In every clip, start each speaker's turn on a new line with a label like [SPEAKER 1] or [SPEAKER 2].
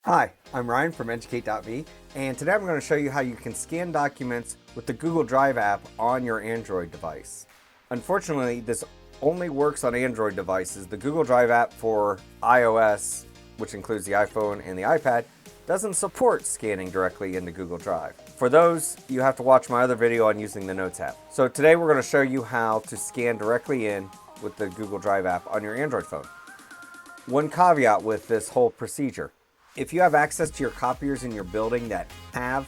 [SPEAKER 1] Hi, I'm Ryan from Educate.me, and today I'm going to show you how you can scan documents with the Google Drive app on your Android device. Unfortunately, this only works on Android devices. The Google Drive app for iOS, which includes the iPhone and the iPad, doesn't support scanning directly into Google Drive. For those, you have to watch my other video on using the Notes app. So today we're going to show you how to scan directly in with the Google Drive app on your Android phone. One caveat with this whole procedure. If you have access to your copiers in your building that have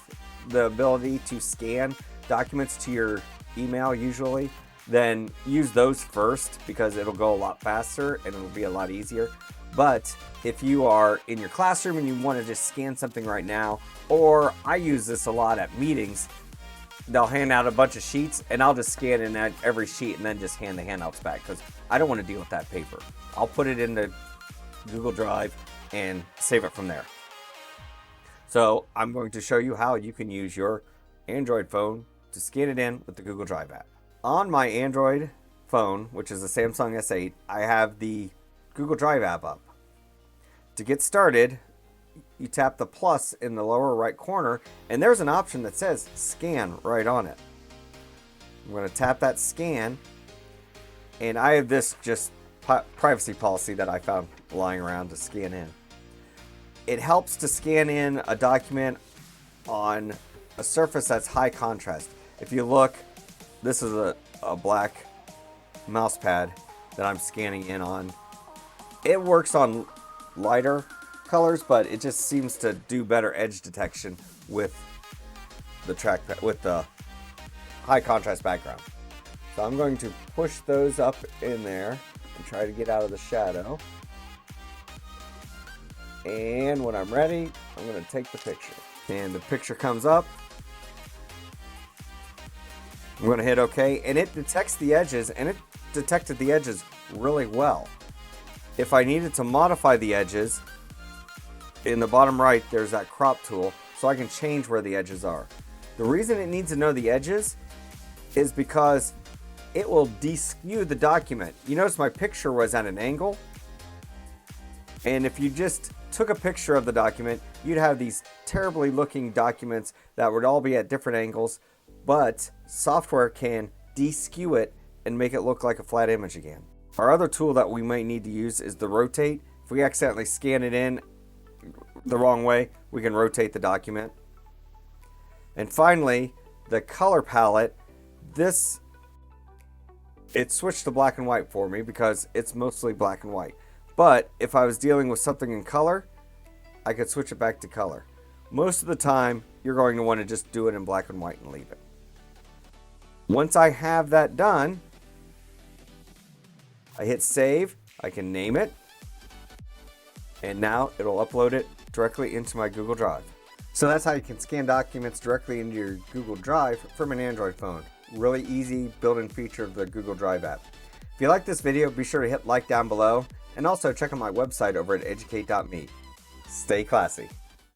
[SPEAKER 1] the ability to scan documents to your email usually, then use those first because it'll go a lot faster and it'll be a lot easier. But if you are in your classroom and you want to just scan something right now, or I use this a lot at meetings, they'll hand out a bunch of sheets and I'll just scan in at every sheet and then just hand the handouts back because I don't want to deal with that paper. I'll put it into Google Drive and save it from there. So I'm going to show you how you can use your Android phone to scan it in with the Google Drive app. On my Android phone, which is a Samsung S8, I have the Google Drive app up. To get started, you tap the plus in the lower right corner and there's an option that says scan right on it. I'm going to tap that scan, and I have this just privacy policy that I found lying around to scan in. It helps to scan in a document on a surface that's high contrast. If you look, this is a black mouse pad that I'm scanning in on. It works on lighter colors, but it just seems to do better edge detection with the trackpad, with the high contrast background. So I'm going to push those up in there and try to get out of the shadow. And when I'm ready, I'm going to take the picture. And the picture comes up. I'm going to hit OK, and it detects the edges, and it detected the edges really well. If I needed to modify the edges, in the bottom right, there's that crop tool, so I can change where the edges are. The reason it needs to know the edges is because it will de-skew the document. You notice my picture was at an angle, and if you just took a picture of the document, you'd have these terribly looking documents that would all be at different angles, but software can de-skew it and make it look like a flat image again. Our other tool that we might need to use is the rotate. If we accidentally scan it in the wrong way, we can rotate the document. And finally, the color palette. It switched to black and white for me because it's mostly black and white. But if I was dealing with something in color, I could switch it back to color. Most of the time, you're going to want to just do it in black and white and leave it. Once I have that done, I hit save, I can name it, and now it'll upload it directly into my Google Drive. So that's how you can scan documents directly into your Google Drive from an Android phone. Really easy built-in feature of the Google Drive app. If you like this video, be sure to hit like down below, and also check out my website over at educate.me. Stay classy.